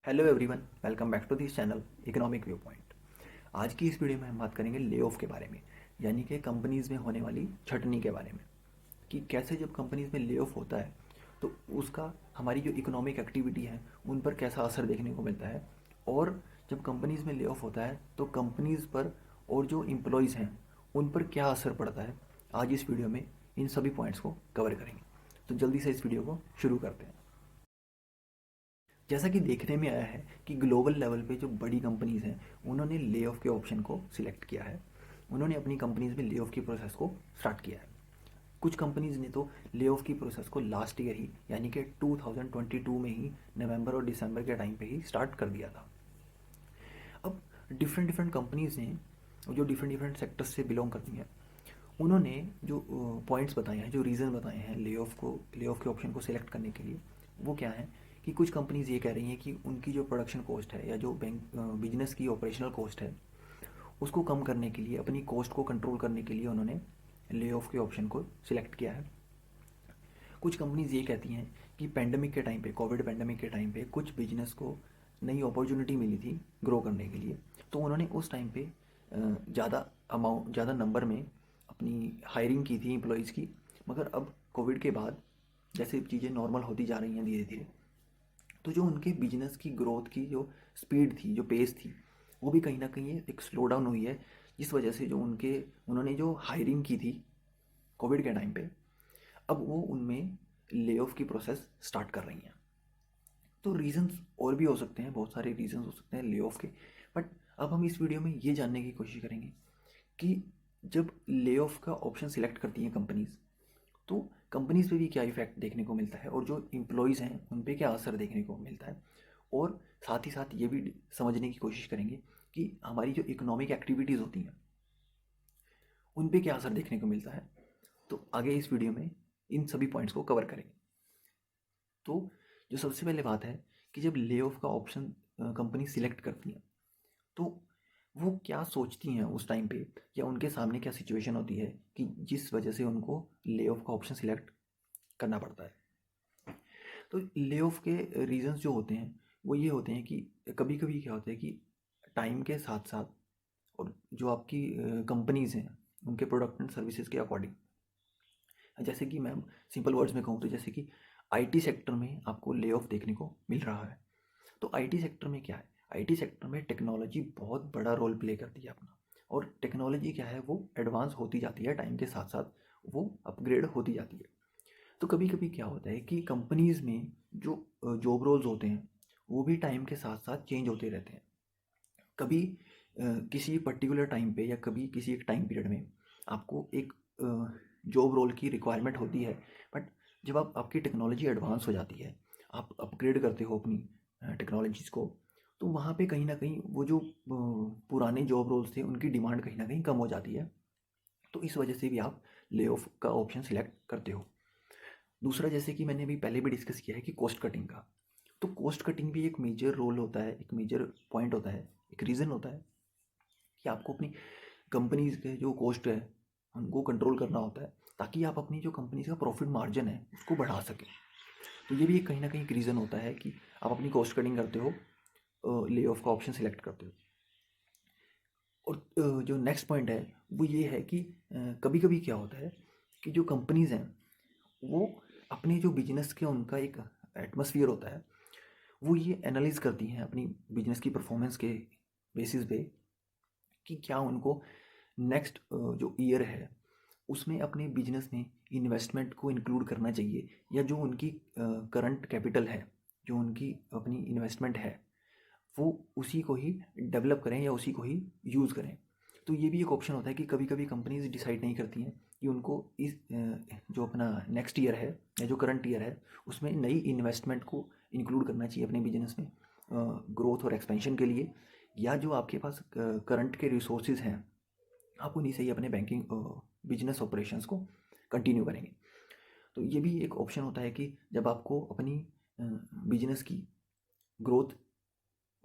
Hello everyone, welcome back to this channel economic view point. आज की इस video में हम बात करेंगे ले ऑफ के बारे में, यानी कि कंपनीज़ में होने वाली छटनी के बारे में कि कैसे जब कंपनीज़ में ले ऑफ होता है तो उसका हमारी जो इकोनॉमिक एक्टिविटी है उन पर कैसा असर देखने को मिलता है, और जब कंपनीज़ में ले ऑफ होता है तो कंपनीज़ पर और जो एम्प्लॉयज़ हैं उन पर क्या असर पड़ता है। आज इस वीडियो में इन सभी पॉइंट्स को कवर करेंगे, तो जल्दी से इस वीडियो को शुरू करते हैं। जैसा कि देखने में आया है कि ग्लोबल लेवल पे जो बड़ी कंपनीज़ हैं उन्होंने ले ऑफ के ऑप्शन को सिलेक्ट किया है। उन्होंने अपनी कंपनीज़ में ले ऑफ की प्रोसेस को स्टार्ट किया है। कुछ कंपनीज़ ने तो ले ऑफ की प्रोसेस को लास्ट ईयर ही, यानी कि 2022 में ही नवंबर और दिसंबर के टाइम पे ही स्टार्ट कर दिया था। अब डिफरेंट डिफरेंट कंपनीज़ ने जो डिफरेंट डिफरेंट सेक्टर्स से बिलोंग करती हैं उन्होंने जो पॉइंट्स बताए हैं, जो रीज़न बताए हैं ले ऑफ के ऑप्शन को सिलेक्ट करने के लिए, वो क्या है कि कुछ कंपनीज ये कह रही हैं कि उनकी जो प्रोडक्शन कॉस्ट है या जो बिजनेस की ऑपरेशनल कॉस्ट है उसको कम करने के लिए, अपनी कॉस्ट को कंट्रोल करने के लिए उन्होंने ले ऑफ के ऑप्शन को सिलेक्ट किया है। कुछ कंपनीज ये कहती हैं कि पेंडेमिक के टाइम पे, कोविड पेंडेमिक के टाइम पे कुछ बिजनेस को नई अपॉर्चुनिटी मिली थी ग्रो करने के लिए, तो उन्होंने उस टाइम पे ज़्यादा नंबर में अपनी हायरिंग की थी एम्प्लॉयज़ की। मगर अब कोविड के बाद जैसे चीज़ें नॉर्मल होती जा रही हैं धीरे धीरे, तो जो उनके बिजनेस की ग्रोथ की जो स्पीड थी, जो पेस थी, वो भी कहीं ना कहीं एक स्लो डाउन हुई है, जिस वजह से जो उन्होंने जो हायरिंग की थी कोविड के टाइम पे, अब वो उनमें ले ऑफ की प्रोसेस स्टार्ट कर रही हैं। तो रीजंस और भी हो सकते हैं, बहुत सारे रीजंस हो सकते हैं ले ऑफ के, बट अब हम इस वीडियो में ये जानने की कोशिश करेंगे कि जब ले ऑफ का ऑप्शन सिलेक्ट करती हैं कंपनीज, तो कंपनीज पे भी क्या इफेक्ट देखने को मिलता है और जो एम्प्लॉयज़ हैं उन पे क्या असर देखने को मिलता है। और साथ ही साथ ये भी समझने की कोशिश करेंगे कि हमारी जो इकोनॉमिक एक्टिविटीज़ होती हैं उन पे क्या असर देखने को मिलता है। तो आगे इस वीडियो में इन सभी पॉइंट्स को कवर करेंगे। तो जो सबसे पहले बात है कि जब ले ऑफ का ऑप्शन कंपनी सिलेक्ट करती है तो वो क्या सोचती हैं उस टाइम पे, या उनके सामने क्या सिचुएशन होती है कि जिस वजह से उनको ले ऑफ का ऑप्शन सिलेक्ट करना पड़ता है। तो ले ऑफ के रीजंस जो होते हैं वो ये होते हैं कि कभी कभी क्या होता है कि टाइम के साथ साथ और जो आपकी कंपनीज हैं उनके प्रोडक्ट एंड सर्विसेज के अकॉर्डिंग, जैसे कि मैं सिंपल वर्ड्स में कहूँ तो जैसे कि आईटी सेक्टर में आपको ले ऑफ देखने को मिल रहा है। तो आईटी सेक्टर में क्या है, आईटी सेक्टर में टेक्नोलॉजी बहुत बड़ा रोल प्ले करती है अपना, और टेक्नोलॉजी क्या है वो एडवांस होती जाती है, टाइम के साथ साथ वो अपग्रेड होती जाती है। तो कभी कभी क्या होता है कि कंपनीज में जो जॉब रोल्स होते हैं वो भी टाइम के साथ साथ चेंज होते रहते हैं। कभी किसी पर्टिकुलर टाइम पे या कभी किसी एक टाइम पीरियड में आपको एक जॉब रोल की रिक्वायरमेंट होती है, बट जब आपकी टेक्नोलॉजी एडवांस हो जाती है, आप अपग्रेड करते हो अपनी टेक्नोलॉजीज़ को, तो वहाँ पे कहीं ना कहीं वो जो पुराने जॉब रोल्स थे उनकी डिमांड कहीं ना कहीं कम हो जाती है। तो इस वजह से भी आप ले ऑफ का ऑप्शन सिलेक्ट करते हो। दूसरा, जैसे कि मैंने अभी पहले भी डिस्कस किया है कि कॉस्ट कटिंग का, तो कॉस्ट कटिंग भी एक मेजर रोल होता है, एक मेजर पॉइंट होता है, एक रीज़न होता है कि आपको अपनी कंपनीज के जो कॉस्ट है उनको कंट्रोल करना होता है, ताकि आप अपनी जो कंपनीज का प्रॉफिट मार्जिन है उसको बढ़ा सकें। तो ये भी एक कहीं ना कहीं एक रीज़न होता है कि आप अपनी कॉस्ट कटिंग करते हो, ले ऑफ का ऑप्शन सिलेक्ट करते हो। और जो नेक्स्ट पॉइंट है वो ये है कि कभी कभी क्या होता है कि जो कंपनीज हैं वो अपने जो बिजनेस के उनका एक एटमॉस्फेयर होता है, वो ये एनालाइज करती हैं अपनी बिजनेस की परफॉर्मेंस के बेसिस पे कि क्या उनको नेक्स्ट जो ईयर है उसमें अपने बिजनेस में इन्वेस्टमेंट को इंक्लूड करना चाहिए, या जो उनकी करंट कैपिटल है, जो उनकी अपनी इन्वेस्टमेंट है, वो उसी को ही डेवलप करें या उसी को ही यूज़ करें। तो ये भी एक ऑप्शन होता है कि कभी कभी कंपनीज डिसाइड नहीं करती हैं कि उनको इस जो अपना नेक्स्ट ईयर है या जो करंट ईयर है उसमें नई इन्वेस्टमेंट को इंक्लूड करना चाहिए अपने बिजनेस में ग्रोथ और एक्सपेंशन के लिए, या जो आपके पास करंट के रिसोर्सेज हैं आप उन्हीं से ही अपने बैंकिंग बिजनेस ऑपरेशंस को कंटिन्यू करेंगे। तो ये भी एक ऑप्शन होता है कि जब आपको अपनी बिजनेस की ग्रोथ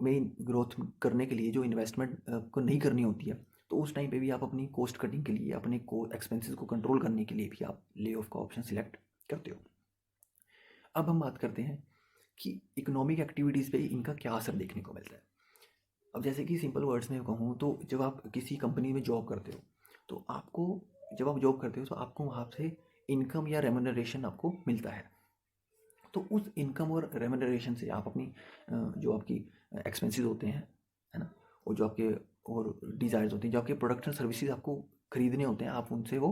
ग्रोथ करने के लिए जो इन्वेस्टमेंट को नहीं करनी होती है, तो उस टाइम पे भी आप अपनी कॉस्ट कटिंग के लिए, अपने को एक्सपेंसेस को कंट्रोल करने के लिए भी आप ले ऑफ का ऑप्शन सिलेक्ट करते हो। अब हम बात करते हैं कि इकोनॉमिक एक्टिविटीज़ पे इनका क्या असर देखने को मिलता है। अब जैसे कि सिंपल वर्ड्स में कहूँ तो जब आप किसी कंपनी में जॉब करते हो तो आपको, जब आप जॉब करते हो तो आपको वहाँ से इनकम या रेमुनरेशन आपको मिलता है। तो उस इनकम और रेमुनरेशन से आप अपनी जो आपकी एक्सपेंसेस होते हैं, है ना, और जो आपके और डिज़ायर्स होते हैं, जो आपके प्रोडक्ट एंड सर्विसेज आपको खरीदने होते हैं, आप उनसे वो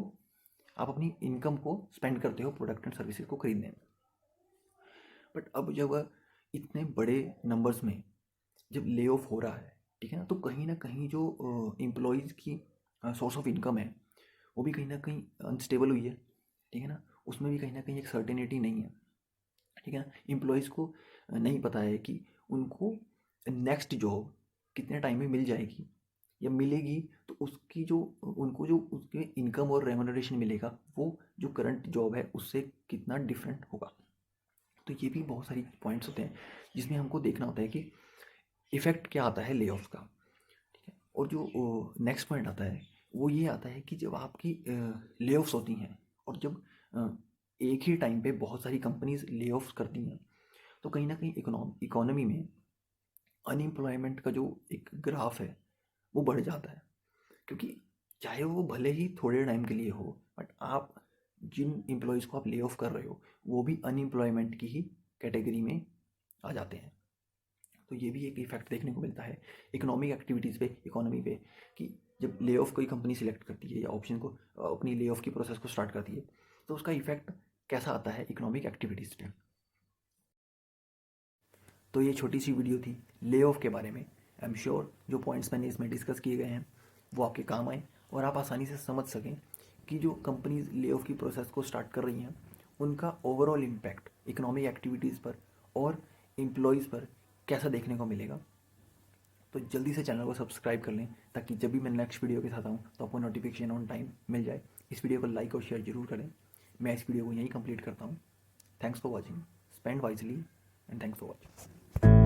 आप अपनी इनकम को स्पेंड करते हो प्रोडक्ट एंड सर्विसेज को खरीदने में। बट अब जब इतने बड़े नंबर्स में जब ले ऑफ हो रहा है, ठीक है ना कहीं जो एम्प्लॉयज़ की सोर्स ऑफ इनकम है वो भी कहीं ना कहीं अनस्टेबल हुई है, ठीक है ना, उसमें भी कहीं ना कहीं एक सर्टेनिटी नहीं है, ठीक है ना। एम्प्लॉयज़ को नहीं पता है कि उनको नेक्स्ट जॉब कितने टाइम में मिल जाएगी या मिलेगी, तो उसकी जो उनको जो उसके इनकम और रेमुनरेशन मिलेगा वो जो करंट जॉब है उससे कितना डिफरेंट होगा। तो ये भी बहुत सारी पॉइंट्स होते हैं जिसमें हमको देखना होता है कि इफ़ेक्ट क्या आता है ले ऑफ का, ठीक है। और जो नेक्स्ट पॉइंट आता है वो ये आता है कि जब आपकी ले ऑफ्स होती हैं और जब एक ही टाइम पे बहुत सारी कंपनीज ले ऑफ्स करती हैं तो कहीं ना कहीं इकोनॉमी में अनएम्प्लॉयमेंट का जो एक ग्राफ है वो बढ़ जाता है, क्योंकि चाहे वो भले ही थोड़े टाइम के लिए हो बट आप जिन एम्प्लॉयज़ को आप ले ऑफ कर रहे हो वो भी अनएम्प्लॉयमेंट की ही कैटेगरी में आ जाते हैं। तो ये भी एक इफेक्ट देखने को मिलता है इकोनॉमिक एक्टिविटीज़ पे, इकोनॉमी पे, कि जब ले ऑफ कोई कंपनी सिलेक्ट करती है या ऑप्शन को अपनी ले ऑफ की प्रोसेस को स्टार्ट करती है तो उसका इफेक्ट कैसा आता है इकोनॉमिक एक्टिविटीज़ पे। तो ये छोटी सी वीडियो थी ले ऑफ के बारे में। आई एम श्योर जो पॉइंट्स मैंने इसमें डिस्कस किए गए हैं वो आपके काम आए और आप आसानी से समझ सकें कि जो कंपनीज ले ऑफ की प्रोसेस को स्टार्ट कर रही हैं उनका ओवरऑल इम्पैक्ट इकोनॉमिक एक्टिविटीज़ पर और एम्प्लॉयज़ पर कैसा देखने को मिलेगा। तो जल्दी से चैनल को सब्सक्राइब कर लें ताकि जब भी मैं नेक्स्ट वीडियो के साथ आऊँ तो आपको नोटिफिकेशन ऑन टाइम मिल जाए। इस वीडियो को लाइक और शेयर जरूर करें। मैं इस वीडियो को यहीं कंप्लीट करता हूँ। Thanks for watching, spend wisely and thanks for watching.